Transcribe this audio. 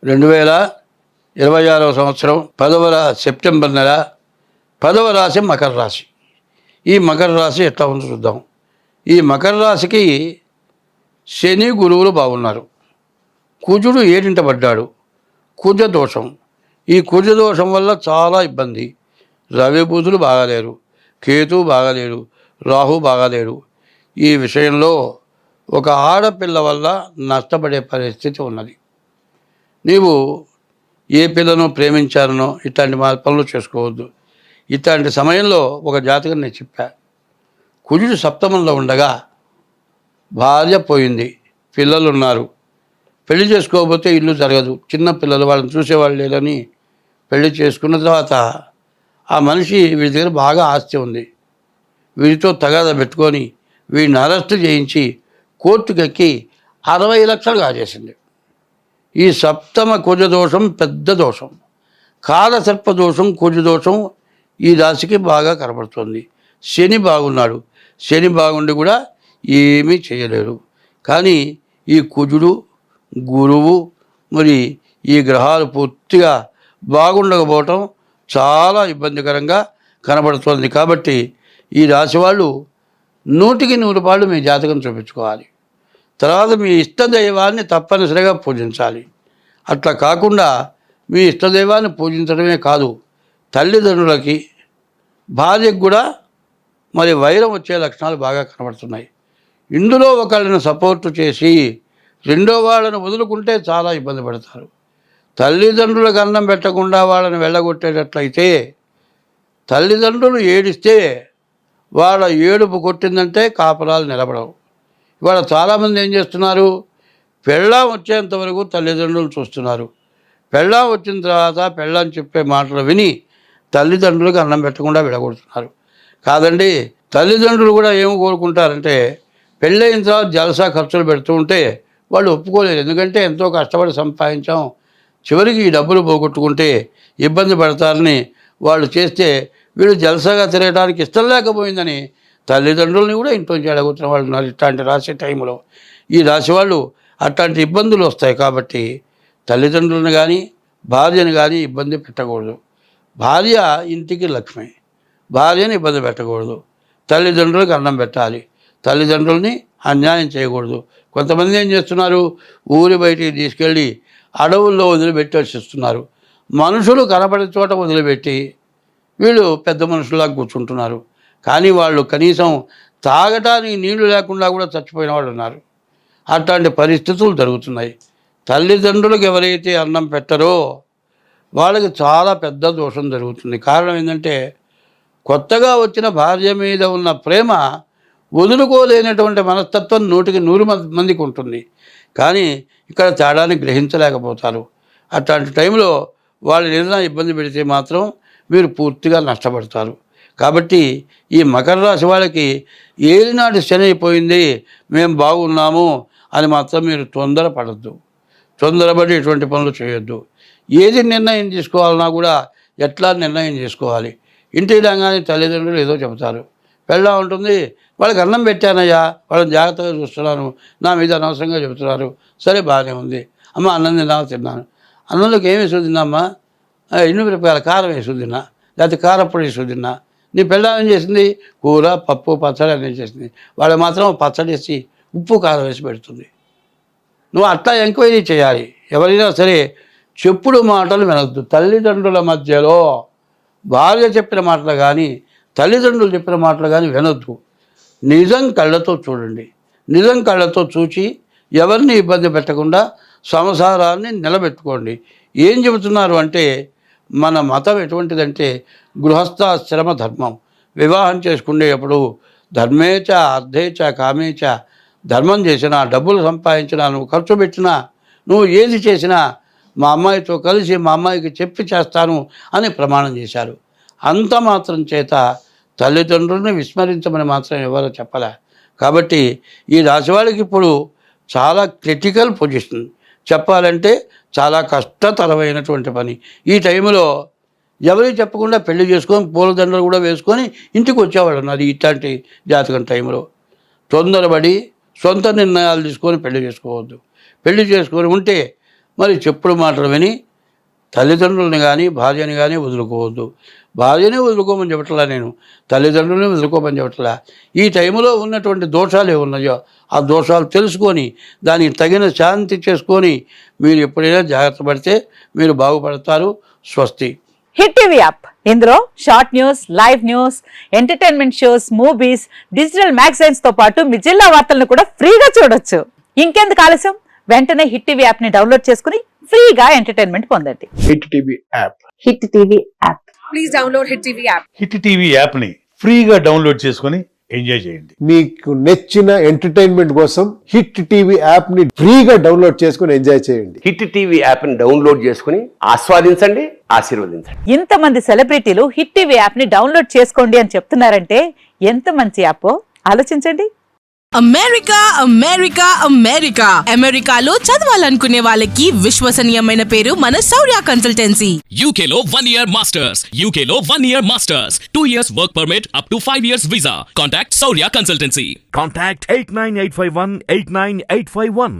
2026వ సంవత్సరం 10వ సెప్టెంబర్ నెల 10వ రాశి మకర రాశి. ఈ మకర రాశి ఎట్లా ఉందో చూద్దాం. ఈ మకర రాశికి శని గురువులు బాగున్నారు. కుజుడు ఏడింట పడ్డాడు. కుజ దోషం. ఈ కుజ దోషం వల్ల చాలా ఇబ్బంది. రవి బుధులు బాగాలేరు, కేతు బాగాలేడు, రాహు బాగాలేడు. ఈ విషయంలో ఒక ఆడపిల్ల వల్ల నష్టపడే పరిస్థితి ఉన్నది. నీవు ఏ పిల్లను ప్రేమించారనో ఇట్లాంటి పనులు చేసుకోవద్దు. ఇట్లాంటి సమయంలో ఒక జాతకం నేను చెప్పా. కుజుడు సప్తమంలో ఉండగా భార్య పోయింది, పిల్లలు ఉన్నారు, పెళ్లి చేసుకోకపోతే ఇల్లు జరగదు, చిన్న పిల్లలు వాళ్ళని చూసేవాళ్ళు లేదని పెళ్లి చేసుకున్న తర్వాత ఆ మనిషి వీడి దగ్గర బాగా ఆస్తి ఉంది, వీడితో తగాదా పెట్టుకొని వీడిని అరెస్ట్ చేయించి కోర్టుకెక్కి 60 లక్షలు కాజేసింది. ఈ సప్తమ కుజదోషం పెద్ద దోషం. కాలసర్ప దోషం, కుజదోషం ఈ రాశికి బాగా కనబడుతుంది. శని బాగున్నాడు. శని బాగుండి కూడా ఏమీ చేయలేడు. కానీ ఈ కుజుడు, గురువు మరి ఈ గ్రహాలు పూర్తిగా బాగుండకపోవటం చాలా ఇబ్బందికరంగా కనబడుతుంది. కాబట్టి ఈ రాశి వాళ్ళు 100కి 100 మీ జాతకం చూపించుకోవాలి. తర్వాత మీ ఇష్టదైవాన్ని తప్పనిసరిగా పూజించాలి. అట్లా కాకుండా మీ ఇష్టదైవాన్ని పూజించడమే కాదు, తల్లిదండ్రులకి భార్యకు కూడా మరి వైరం వచ్చే లక్షణాలు బాగా కనబడుతున్నాయి. ఇందులో ఒకళ్ళని సపోర్టు చేసి రెండో వాళ్ళని వదులుకుంటే చాలా ఇబ్బంది పడతారు. తల్లిదండ్రులకు అన్నం పెట్టకుండా వాళ్ళని వెళ్ళగొట్టేటట్లయితే, తల్లిదండ్రులు ఏడిస్తే వాళ్ళ ఏడుపు కొట్టిందంటే కాపురాలు నిలబడవు. ఇవాళ చాలామంది ఏం చేస్తున్నారు, పెళ్ళాం వచ్చేంత వరకు తల్లిదండ్రులు చూస్తున్నారు. పెళ్ళాం వచ్చిన తర్వాత పెళ్ళాం చెప్పే మాటలు విని తల్లిదండ్రులకు అన్నం పెట్టకుండా విడగొడుతున్నారు. కాదండి, తల్లిదండ్రులు కూడా ఏమి కోరుకుంటారంటే పెళ్ళైన తర్వాత జలసా ఖర్చులు పెడుతూ ఉంటే వాళ్ళు ఒప్పుకోలేరు. ఎందుకంటే ఎంతో కష్టపడి సంపాదించాం, చివరికి ఈ డబ్బులు పోగొట్టుకుంటే ఇబ్బంది పడతారని వాళ్ళు చేస్తే వీళ్ళు జలసాగా తిరగడానికి ఇష్టం లేకపోయిందని తల్లిదండ్రులని కూడా ఇంట్లో చెడగొట్టిన వాళ్ళు ఉన్నారు. ఇట్లాంటి రాసే టైంలో ఈ రాశి వాళ్ళు అట్లాంటి ఇబ్బందులు వస్తాయి. కాబట్టి తల్లిదండ్రులను కానీ భార్యను కానీ ఇబ్బంది పెట్టకూడదు. భార్య ఇంటికి లక్ష్మి, భార్యని ఇబ్బంది పెట్టకూడదు. తల్లిదండ్రులకు అన్నం పెట్టాలి, తల్లిదండ్రుల్ని అన్యాయం చేయకూడదు. కొంతమంది ఏం చేస్తున్నారు, ఊరి బయటికి తీసుకెళ్ళి అడవుల్లో వదిలిపెట్టి వచ్చిస్తున్నారు. మనుషులు కనపడే చోట వదిలిపెట్టి వీళ్ళు పెద్ద మనుషుల్లా కూర్చుంటున్నారు. కానీ వాళ్ళు కనీసం తాగటానికి నీళ్లు లేకుండా కూడా చచ్చిపోయిన వాళ్ళు ఉన్నారు. అట్లాంటి పరిస్థితులు జరుగుతున్నాయి. తల్లిదండ్రులకు ఎవరైతే అన్నం పెట్టరో వాళ్ళకి చాలా పెద్ద దోషం జరుగుతుంది. కారణం ఏంటంటే కొత్తగా వచ్చిన భార్య మీద ఉన్న ప్రేమ వదులుకోలేనటువంటి మనస్తత్వం 100కి 100 మందికి ఉంటుంది. కానీ ఇక్కడ తేడాన్ని గ్రహించలేకపోతారు. అట్లాంటి టైంలో వాళ్ళు ఏదైనా ఇబ్బంది పెడితే మాత్రం మీరు పూర్తిగా నష్టపడతారు. కాబట్టి ఈ మకర రాశి వాళ్ళకి ఏలినాటి శని అయిపోయింది, మేము బాగున్నాము అని మాత్రం మీరు తొందరపడద్దు. తొందరపడి ఎటువంటి పనులు చేయొద్దు. ఏది నిర్ణయం తీసుకోవాలన్నా కూడా ఎట్లా నిర్ణయం చేసుకోవాలి. ఇంటికి రాగానే తల్లిదండ్రులు ఏదో చెబుతారు. పెళ్ళా ఉంటుంది, వాళ్ళకి అన్నం పెట్టానయ్యా, వాళ్ళని జాగ్రత్తగా చూస్తున్నాను, నా మీద అనవసరంగా చెబుతున్నారు. సరే బాగానే ఉంది అమ్మ, అన్నం తిన్నాను. అన్నంలోకి ఏమి వేసుకు తిన్నామ్మా, ఎండుమిరపకాయల కారం వేసుకు తిన్నా, లేకపోతే కారప్పొడి వేసుకు తిన్నా. నీ పెళ్ళ ఏం చేసింది, కూర పప్పు పచ్చడి అన్నీ చేసింది. వాళ్ళు మాత్రం పచ్చడి వేసి ఉప్పు కారం వేసి పెడుతుంది. నువ్వు అట్లా ఎంక్వైరీ చేయాలి. ఎవరైనా సరే చెప్పుడు మాటలు వినొద్దు. తల్లిదండ్రుల మధ్యలో భార్య చెప్పిన మాటలు కానీ తల్లిదండ్రులు చెప్పిన మాటలు కానీ వినొద్దు. నిజం కళ్ళతో చూడండి. నిజం కళ్ళతో చూచి ఎవరిని ఇబ్బంది పెట్టకుండా సంసారాన్ని నిలబెట్టుకోండి. ఏం చెబుతున్నారు అంటే, మన మతం ఎటువంటిదంటే గృహస్థాశ్రమ ధర్మం. వివాహం చేసుకునేటప్పుడు ధర్మేచ అర్థేచ కామేచ, ధర్మం చేసినా, డబ్బులు సంపాదించినా, నువ్వు ఖర్చు పెట్టినా, నువ్వు ఏది చేసినా మా అమ్మాయితో కలిసి మా అమ్మాయికి చెప్పి చేస్తాను అని ప్రమాణం చేశారు. అంత మాత్రం చేత తల్లిదండ్రులను విస్మరించమని మాత్రం ఎవరో చెప్పలే. కాబట్టి ఈ రాశి వాళ్ళకి ఇప్పుడు చాలా క్రిటికల్ పొజిషన్. చెప్పాలంటే చాలా కష్టతరమైనటువంటి పని. ఈ టైంలో ఎవరికి చెప్పకుండా పెళ్లి చేసుకొని పూలదండలు కూడా వేసుకొని ఇంటికి వచ్చేవాళ్ళు ఉన్నారు. ఇట్లాంటి జాతకం టైంలో తొందరపడి సొంత నిర్ణయాలు తీసుకొని పెళ్లి చేసుకోవద్దు. పెళ్లి చేసుకొని ఉంటే మరి చెప్పుడు మాటలు విని తల్లిదండ్రులని కానీ భార్యని కానీ వదులుకోవద్దు. భార్యనే వదులుకోమని చెప్పట్లా, నేను తల్లిదండ్రులని వదులుకోమని చెప్పట్లా. ఈ టైంలో ఉన్నటువంటి దోషాలు ఏమున్నాయో ఆ దోషాలు తెలుసుకొని దానికి తగిన శాంతి చేసుకొని మీరు ఎప్పుడైనా జాగ్రత్త పడితే మీరు బాగుపడతారు. స్వస్తి. హిట్ టీవీ యాప్, ఇందులో short news, live news, entertainment shows, movies, digital magazines తో పాటు మీ జిల్లా వార్తలను కూడా ఫ్రీగా చూడొచ్చు. ఇంకెందుకు ఆలస్యం, వెంటనే హిట్ టీవీ యాప్ ని డౌన్లోడ్ చేసుకుని ఫ్రీగా ఎంటర్టైన్మెంట్ పొందండి. Hit TV app. Hit TV app. Please download Hit TV app. Hit TV యాప్ని ఫ్రీగా డౌన్లోడ్ చేసుకొని ఎంజాయ్ చేయండి. మీకు నచ్చిన ఎంటర్టైన్మెంట్ కోసం హిట్ టీవీ యాప్ ని ఫ్రీగా డౌన్లోడ్ చేసుకుని ఎంజాయ్ చేయండి. హిట్ టీవీ యాప్ని డౌన్లోడ్ చేసుకుని ఆస్వాదించండి, ఆశీర్వదించండి. ఇంతమంది సెలబ్రిటీలు హిట్ టీవీ యాప్ ని డౌన్లోడ్ చేసుకోండి అని చెప్తున్నారంటే ఎంత మంచి యాప్ ఆలోచించండి. అమెరికా అమెరికా అమెరికా అమెరికాలో చదవాలనుకునే వాళ్ళకి విశ్వసనీయమైన పేరు మన శౌర్య కన్సల్టెన్సీ. UK లో 1 year masters. UK లో 1 year masters. 2 years work permit up to 5 years visa. Contact Saurya Consultancy. Contact 89851 89851.